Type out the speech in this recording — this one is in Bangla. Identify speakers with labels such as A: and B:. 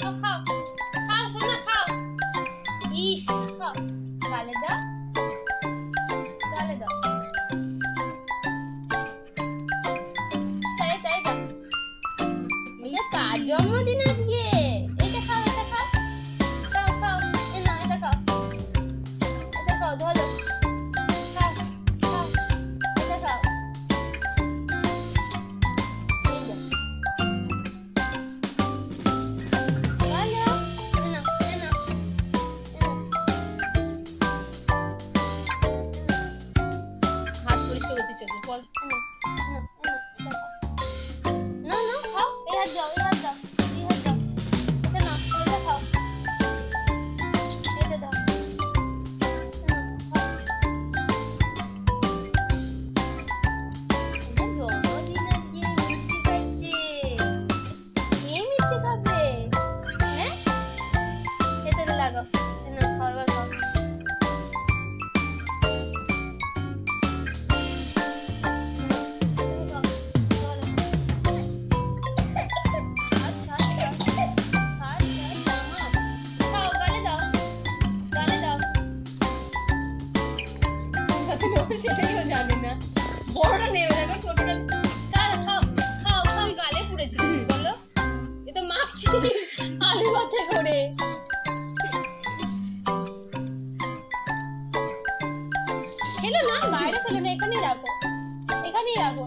A: খাও খাও খাও সোনা খাও ইস খাও গালে দাও গালে দাও তাই তাই দাও এটা কার জন্মদিন আজকে এটা খাও খাও খাও এ না এটা খাও ধরো খাও খাও এটা খাও এই দাও ভালো এ নাও হাত পরিষ্কার করতে চলছে বল না না খাও এই হাত দাও এটা নাও এটা খাও এটা দাও জন্মদিন আজকে মিষ্টি খাচ্ছে কে মিষ্টি খাবে হ্যাঁ খেতে লাগাও না খাও এবার খাও সেটাই ও জানে না বড়টা নেবে দেখো ছোটটা খাও খাও খাও গালে পুড়েছে বলো এ তো মাখছি আলু ভাতে করে ফেলো না বাইরে ফেলো না এখানেই রাখো